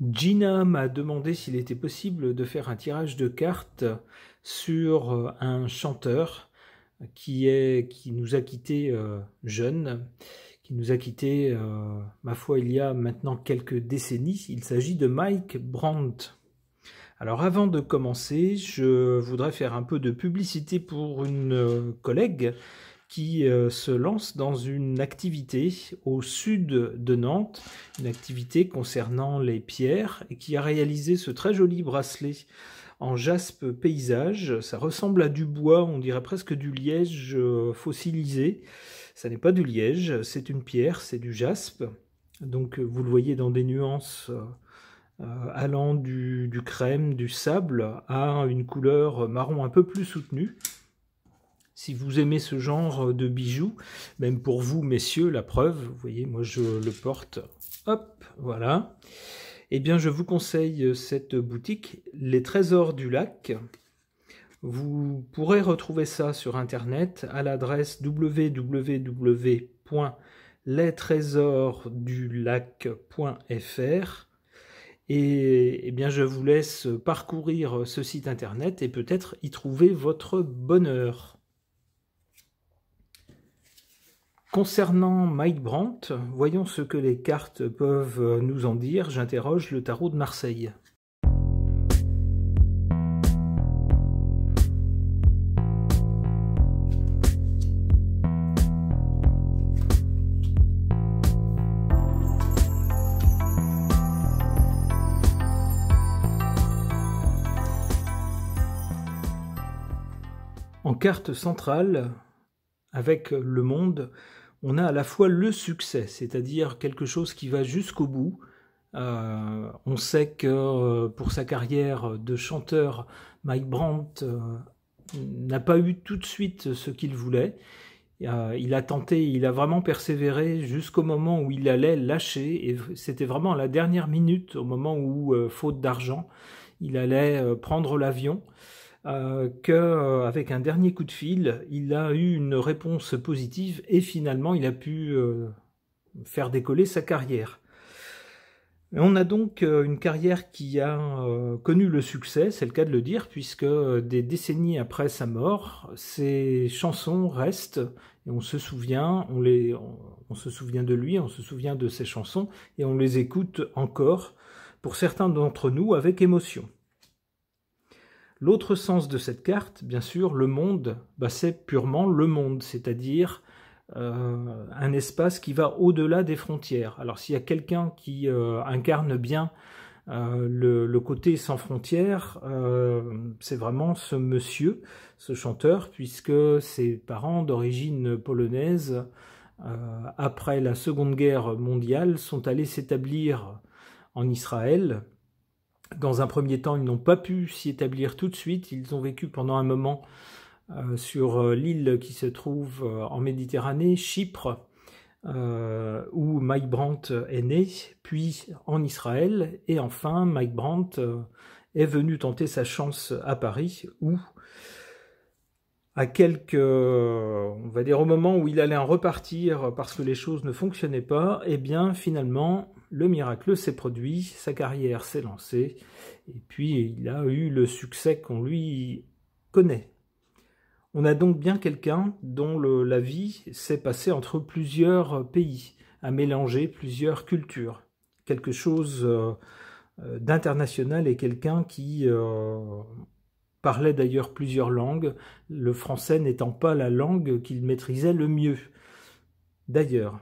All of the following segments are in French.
Gina m'a demandé s'il était possible de faire un tirage de cartes sur un chanteur qui nous a quittés jeunes, qui nous a quittés, ma foi, il y a maintenant quelques décennies. Il s'agit de Mike Brandt. Alors avant de commencer, je voudrais faire un peu de publicité pour une collègue qui se lance dans une activité au sud de Nantes, une activité concernant les pierres, et qui a réalisé ce très joli bracelet en jaspe paysage. Ça ressemble à du bois, on dirait presque du liège fossilisé. Ça n'est pas du liège, c'est une pierre, c'est du jaspe. Donc vous le voyez dans des nuances allant du crème, du sable, à une couleur marron un peu plus soutenue. Si vous aimez ce genre de bijoux, même pour vous, messieurs, la preuve, vous voyez, moi je le porte, hop, voilà. Eh bien, je vous conseille cette boutique, Les Trésors du Lac. Vous pourrez retrouver ça sur Internet à l'adresse www.lestresorsdulac.fr. Et eh bien, je vous laisse parcourir ce site Internet et peut-être y trouver votre bonheur. Concernant Mike Brandt, voyons ce que les cartes peuvent nous en dire. J'interroge le tarot de Marseille. En carte centrale, avec le monde, on a à la fois le succès, c'est-à-dire quelque chose qui va jusqu'au bout. On sait que pour sa carrière de chanteur, Mike Brandt n'a pas eu tout de suite ce qu'il voulait. Il a tenté, il a vraiment persévéré jusqu'au moment où il allait lâcher, et c'était vraiment à la dernière minute, au moment où, faute d'argent, il allait prendre l'avion. Qu'avec un dernier coup de fil, il a eu une réponse positive et finalement il a pu faire décoller sa carrière. On a donc une carrière qui a connu le succès, c'est le cas de le dire, puisque des décennies après sa mort, ses chansons restent et on se souvient, on se souvient de lui, on se souvient de ses chansons et on les écoute encore, pour certains d'entre nous, avec émotion. L'autre sens de cette carte, bien sûr, le monde, c'est purement le monde, c'est-à-dire un espace qui va au-delà des frontières. Alors s'il y a quelqu'un qui incarne bien le côté sans frontières, c'est vraiment ce monsieur, ce chanteur, puisque ses parents d'origine polonaise, après la Seconde Guerre mondiale, sont allés s'établir en Israël. Dans un premier temps, ils n'ont pas pu s'y établir tout de suite. Ils ont vécu pendant un moment sur l'île qui se trouve en Méditerranée, Chypre, où Mike Brandt est né, puis en Israël. Et enfin, Mike Brandt est venu tenter sa chance à Paris, où, à on va dire au moment où il allait en repartir parce que les choses ne fonctionnaient pas, eh bien finalement le miracle s'est produit, sa carrière s'est lancée et puis il a eu le succès qu'on lui connaît. On a donc bien quelqu'un dont la vie s'est passée entre plusieurs pays, a mélangé plusieurs cultures, quelque chose d'international et quelqu'un qui parlait d'ailleurs plusieurs langues, le français n'étant pas la langue qu'il maîtrisait le mieux. D'ailleurs,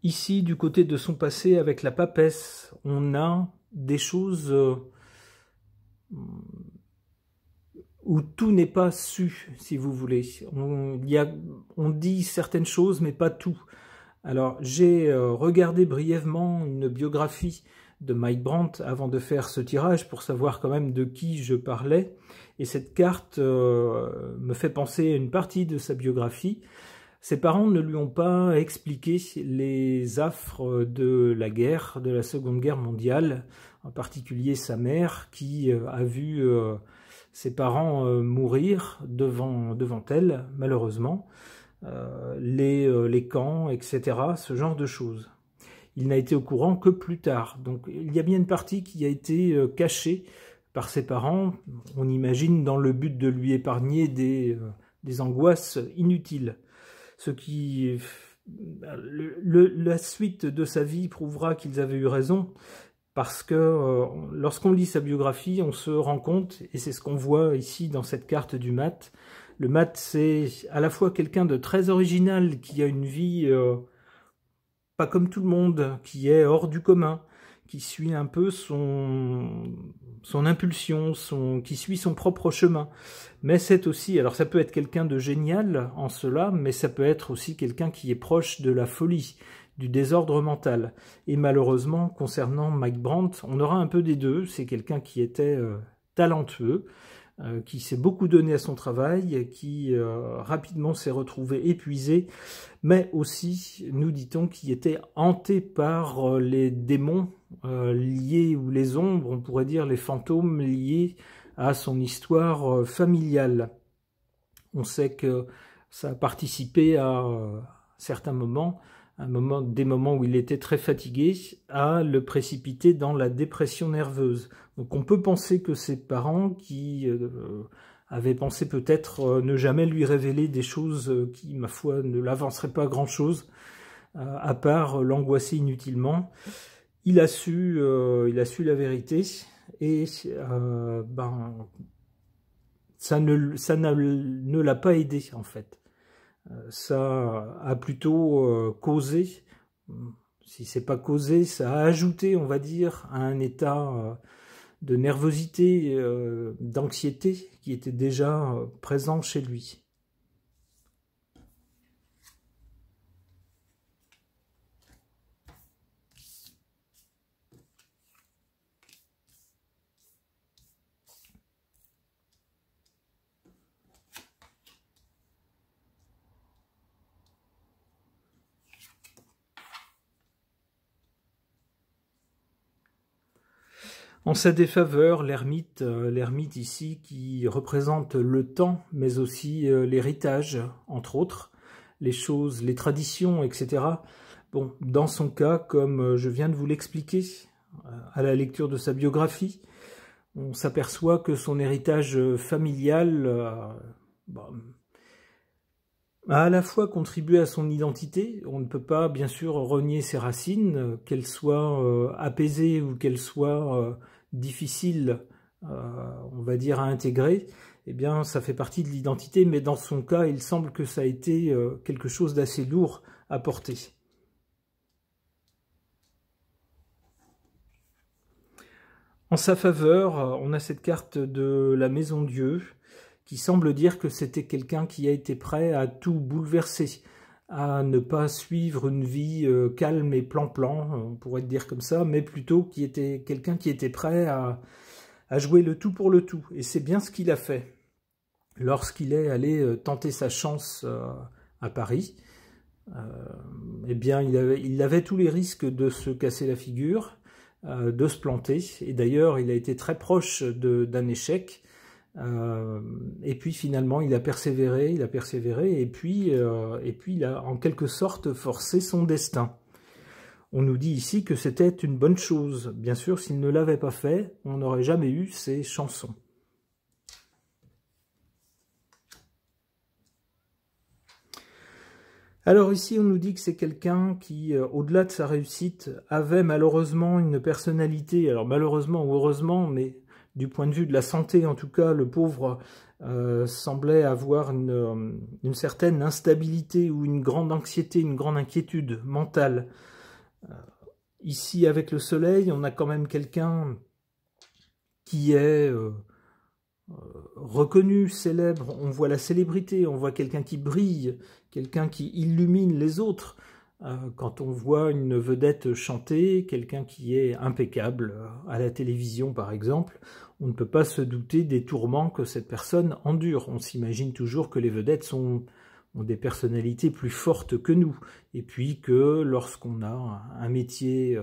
ici, du côté de son passé avec la papesse, on a des choses où tout n'est pas su, si vous voulez. On dit certaines choses, mais pas tout. Alors, j'ai regardé brièvement une biographie de Mike Brandt avant de faire ce tirage pour savoir quand même de qui je parlais. Et cette carte me fait penser à une partie de sa biographie. Ses parents ne lui ont pas expliqué les affres de la guerre, de la Seconde Guerre mondiale, en particulier sa mère qui a vu ses parents mourir devant elle, malheureusement, les camps, etc., ce genre de choses. il n'a été au courant que plus tard. Donc il y a bien une partie qui a été cachée par ses parents, on imagine dans le but de lui épargner des angoisses inutiles. Ce qui... la suite de sa vie prouvera qu'ils avaient eu raison, parce que lorsqu'on lit sa biographie, on se rend compte, et c'est ce qu'on voit ici dans cette carte du Mat. Le Mat, c'est à la fois quelqu'un de très original, qui a une vie pas comme tout le monde, qui est hors du commun, qui suit un peu son impulsion, qui suit son propre chemin. Mais c'est aussi, alors ça peut être quelqu'un de génial en cela, mais ça peut être aussi quelqu'un qui est proche de la folie, du désordre mental. Et malheureusement, concernant Mike Brandt, on aura un peu des deux. C'est quelqu'un qui était talentueux, qui s'est beaucoup donné à son travail, qui rapidement s'est retrouvé épuisé, mais aussi, nous dit-on, qui était hanté par les démons liés, ou les ombres, on pourrait dire les fantômes liés à son histoire familiale. On sait que ça a participé à certains moments, des moments où il était très fatigué, à le précipiter dans la dépression nerveuse. Donc on peut penser que ses parents, qui avaient pensé peut-être ne jamais lui révéler des choses qui, ma foi, ne l'avanceraient pas grand-chose, à part l'angoisser inutilement, il a su la vérité, et ça ne l'a pas aidé en fait. Ça a plutôt causé, si c'est pas causé, ça a ajouté, on va dire, à un état de nervosité, d'anxiété qui était déjà présent chez lui. En sa défaveur, l'ermite ici, qui représente le temps, mais aussi l'héritage, entre autres, les choses, les traditions, etc. Bon, dans son cas, comme je viens de vous l'expliquer, à la lecture de sa biographie, on s'aperçoit que son héritage familial a à la fois contribué à son identité. On ne peut pas, bien sûr, renier ses racines, qu'elles soient apaisées ou qu'elles soient difficiles, on va dire, à intégrer. Eh bien, ça fait partie de l'identité, mais dans son cas, il semble que ça a été quelque chose d'assez lourd à porter. En sa faveur, on a cette carte de la Maison Dieu, qui semble dire que c'était quelqu'un qui a été prêt à tout bouleverser, à ne pas suivre une vie calme et plan-plan, on pourrait dire comme ça, mais plutôt qui était quelqu'un qui était prêt à jouer le tout pour le tout. Et c'est bien ce qu'il a fait. Lorsqu'il est allé tenter sa chance à Paris, eh bien, il avait tous les risques de se casser la figure, de se planter, et d'ailleurs il a été très proche d'un échec, et puis finalement il a persévéré, et puis il a en quelque sorte forcé son destin. On nous dit ici que c'était une bonne chose. Bien sûr, s'il ne l'avait pas fait, on n'aurait jamais eu ces chansons. Alors ici, on nous dit que c'est quelqu'un qui, au-delà de sa réussite, avait malheureusement une personnalité, alors malheureusement ou heureusement, mais du point de vue de la santé, en tout cas, le pauvre semblait avoir une certaine instabilité ou une grande anxiété, une grande inquiétude mentale. Ici, avec le soleil, on a quand même quelqu'un qui est reconnu, célèbre, on voit la célébrité, on voit quelqu'un qui brille, quelqu'un qui illumine les autres. Quand on voit une vedette chanter, quelqu'un qui est impeccable à la télévision par exemple, on ne peut pas se douter des tourments que cette personne endure. On s'imagine toujours que les vedettes ont des personnalités plus fortes que nous, et puis que lorsqu'on a un métier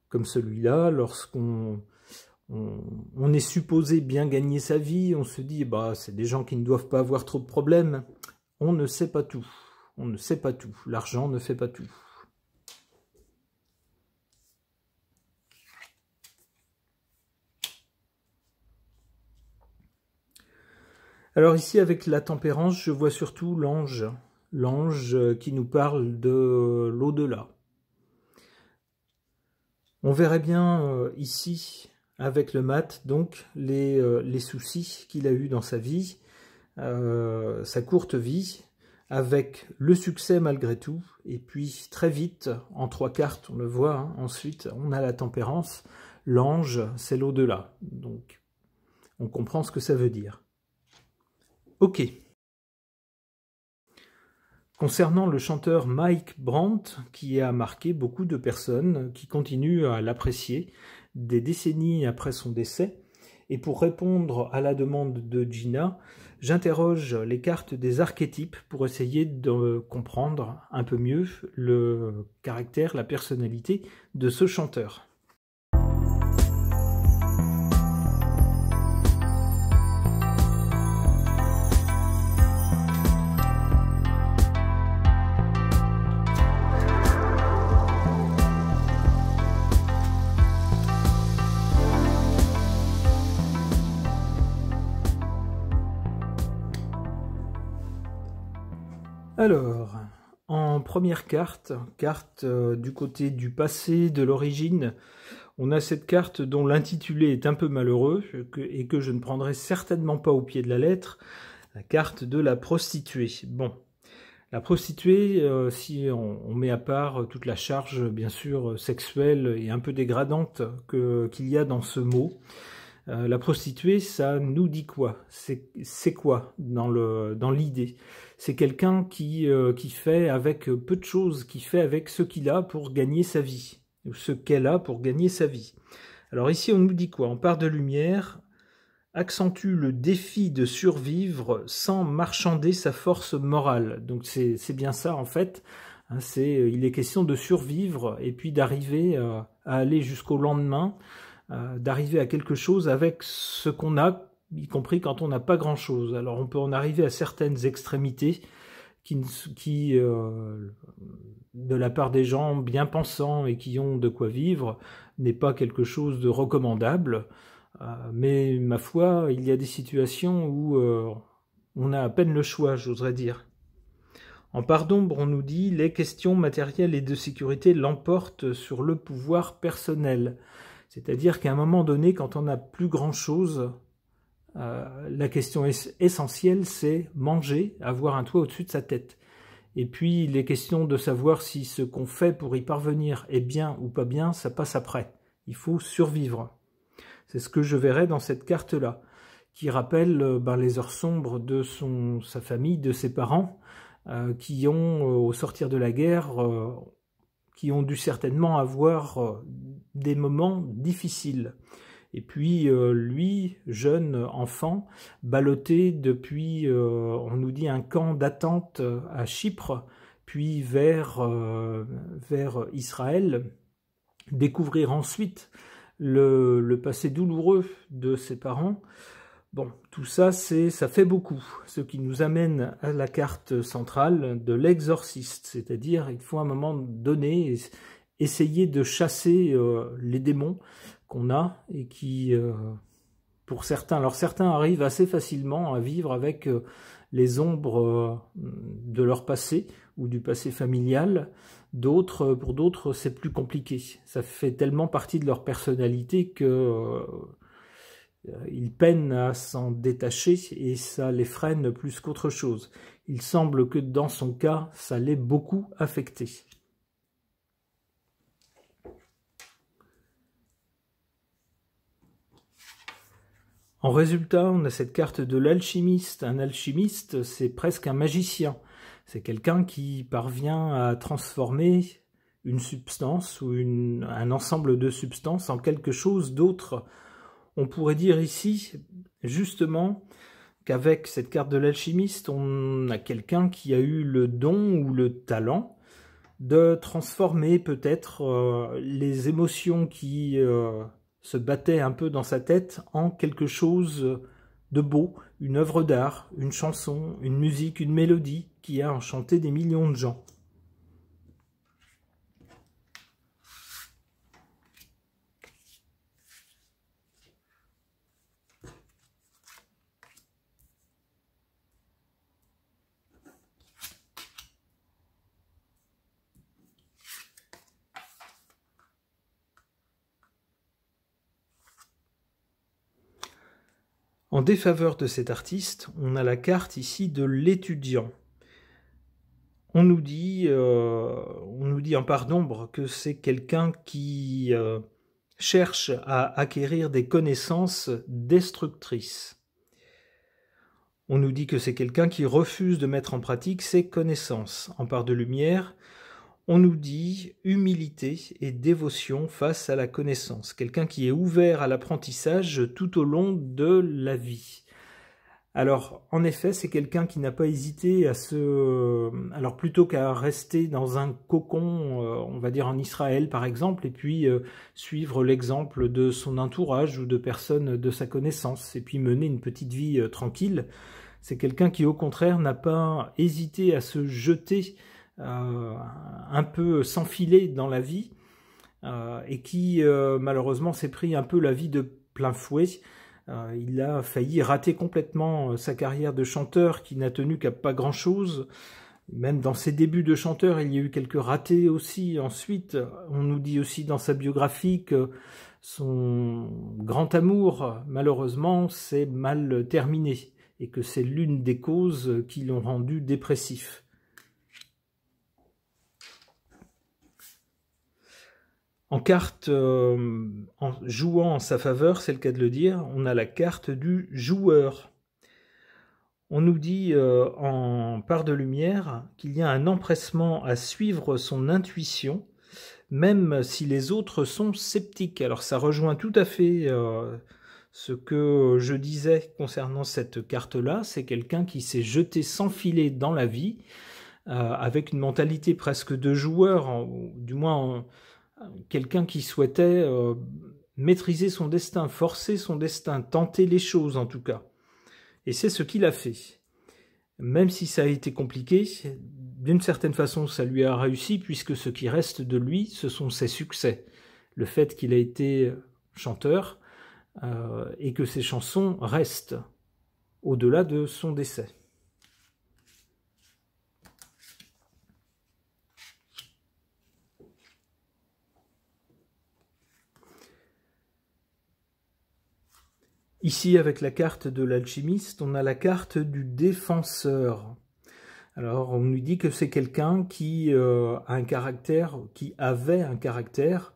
comme celui-là, lorsqu'on est supposé bien gagner sa vie, on se dit bah c'est des gens qui ne doivent pas avoir trop de problèmes. On ne sait pas tout. On ne sait pas tout. L'argent ne fait pas tout. Alors ici, avec la tempérance, je vois surtout l'ange. L'ange qui nous parle de l'au-delà. On verrait bien ici, avec le mat, donc, les soucis qu'il a eu dans sa vie, sa courte vie, avec le succès malgré tout, et puis très vite, en 3 cartes, on le voit, hein, ensuite on a la tempérance, l'ange c'est l'au-delà, donc on comprend ce que ça veut dire. Ok. Concernant le chanteur Mike Brandt, qui a marqué beaucoup de personnes, qui continuent à l'apprécier des décennies après son décès, et pour répondre à la demande de Gina, j'interroge les cartes des archétypes pour essayer de comprendre un peu mieux le caractère, la personnalité de ce chanteur. Alors, en première carte du côté du passé, de l'origine, on a cette carte dont l'intitulé est un peu malheureux et que je ne prendrai certainement pas au pied de la lettre, la carte de la prostituée. Bon, la prostituée, si on met à part toute la charge, bien sûr, sexuelle et un peu dégradante qu'il y a dans ce mot, la prostituée, ça nous dit quoi? C'est quoi dans l'idée? C'est quelqu'un qui fait avec peu de choses, qui fait avec ce qu'il a pour gagner sa vie, ou ce qu'elle a pour gagner sa vie. Alors ici, on nous dit quoi? On part de lumière, accentue le défi de survivre sans marchander sa force morale. Donc c'est bien ça en fait. Hein, il est question de survivre et puis d'arriver à aller jusqu'au lendemain, d'arriver à quelque chose avec ce qu'on a, y compris quand on n'a pas grand-chose. Alors on peut en arriver à certaines extrémités qui de la part des gens bien pensants et qui ont de quoi vivre, n'est pas quelque chose de recommandable. Mais ma foi, il y a des situations où on a à peine le choix, j'oserais dire. En part d'ombre, on nous dit « Les questions matérielles et de sécurité l'emportent sur le pouvoir personnel ». C'est-à-dire qu'à un moment donné, quand on n'a plus grand-chose, la question essentielle, c'est manger, avoir un toit au-dessus de sa tête. Et puis, les questions de savoir si ce qu'on fait pour y parvenir est bien ou pas bien, ça passe après. Il faut survivre. C'est ce que je verrai dans cette carte-là, qui rappelle les heures sombres de sa famille, de ses parents, qui ont, au sortir de la guerre, qui ont dû certainement avoir des moments difficiles. Et puis lui, jeune enfant, ballotté depuis, on nous dit, un camp d'attente à Chypre, puis vers Israël, découvrir ensuite le passé douloureux de ses parents. Bon, tout ça, ça fait beaucoup, ce qui nous amène à la carte centrale de l'exorciste, c'est-à-dire il faut à un moment donné essayer de chasser les démons qu'on a et qui, pour certains, alors certains arrivent assez facilement à vivre avec les ombres de leur passé ou du passé familial. Pour d'autres, c'est plus compliqué. Ça fait tellement partie de leur personnalité que ils peinent à s'en détacher et ça les freine plus qu'autre chose. Il semble que dans son cas, ça l'ait beaucoup affecté. En résultat, on a cette carte de l'alchimiste. Un alchimiste, c'est presque un magicien. C'est quelqu'un qui parvient à transformer une substance ou un ensemble de substances en quelque chose d'autre. On pourrait dire ici, justement, qu'avec cette carte de l'alchimiste, on a quelqu'un qui a eu le don ou le talent de transformer peut-être les émotions qui se battaient un peu dans sa tête en quelque chose de beau, une œuvre d'art, une chanson, une musique, une mélodie qui a enchanté des millions de gens. En défaveur de cet artiste, on a la carte ici de l'étudiant. On nous dit en part d'ombre que c'est quelqu'un qui cherche à acquérir des connaissances destructrices. On nous dit que c'est quelqu'un qui refuse de mettre en pratique ses connaissances. En part de lumière, on nous dit humilité et dévotion face à la connaissance. Quelqu'un qui est ouvert à l'apprentissage tout au long de la vie. Alors, en effet, c'est quelqu'un qui n'a pas hésité à alors, plutôt qu'à rester dans un cocon, on va dire en Israël par exemple, et puis suivre l'exemple de son entourage ou de personnes de sa connaissance, et puis mener une petite vie tranquille, c'est quelqu'un qui, au contraire, n'a pas hésité à se jeter un peu s'enfiler dans la vie, et qui, malheureusement, s'est pris un peu la vie de plein fouet. Il a failli rater complètement sa carrière de chanteur qui n'a tenu qu'à pas grand-chose. Même dans ses débuts de chanteur, il y a eu quelques ratés aussi. Ensuite, on nous dit aussi dans sa biographie que son grand amour, malheureusement, s'est mal terminé et que c'est l'une des causes qui l'ont rendu dépressif. En carte, en jouant en sa faveur, c'est le cas de le dire, on a la carte du joueur. On nous dit en part de lumière qu'il y a un empressement à suivre son intuition, même si les autres sont sceptiques. Alors ça rejoint tout à fait ce que je disais concernant cette carte-là. C'est quelqu'un qui s'est jeté sans filet dans la vie, avec une mentalité presque de joueur, du moins quelqu'un qui souhaitait maîtriser son destin, forcer son destin, tenter les choses en tout cas. Et c'est ce qu'il a fait. Même si ça a été compliqué, d'une certaine façon ça lui a réussi, puisque ce qui reste de lui, ce sont ses succès. Le fait qu'il a été chanteur et que ses chansons restent au-delà de son décès. Ici, avec la carte de l'alchimiste, on a la carte du défenseur. Alors, on nous dit que c'est quelqu'un qui a un caractère, qui avait un caractère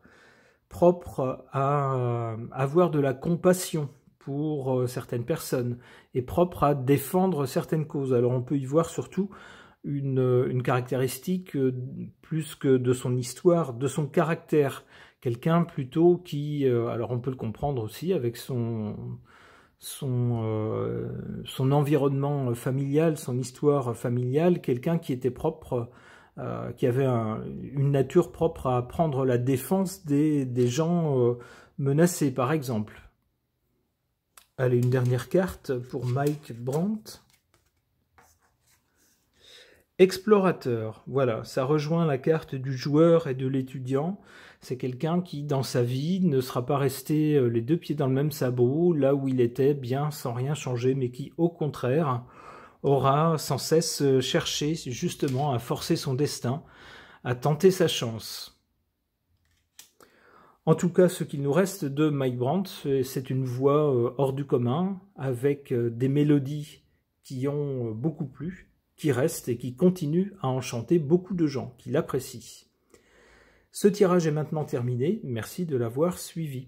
propre à avoir de la compassion pour certaines personnes et propre à défendre certaines causes. Alors, on peut y voir surtout une caractéristique plus que de son histoire, de son caractère. Quelqu'un plutôt qui, alors on peut le comprendre aussi avec son environnement familial, son histoire familiale, quelqu'un qui était propre, qui avait une nature propre à prendre la défense des gens menacés, par exemple. Allez, une dernière carte pour Mike Brandt. Explorateur, voilà, ça rejoint la carte du joueur et de l'étudiant. C'est quelqu'un qui, dans sa vie, ne sera pas resté les deux pieds dans le même sabot, là où il était, bien, sans rien changer, mais qui, au contraire, aura sans cesse cherché, justement, à forcer son destin, à tenter sa chance. En tout cas, ce qu'il nous reste de Mike Brandt, c'est une voix hors du commun, avec des mélodies qui ont beaucoup plu, qui reste et qui continue à enchanter beaucoup de gens qui l'apprécient. Ce tirage est maintenant terminé, merci de l'avoir suivi.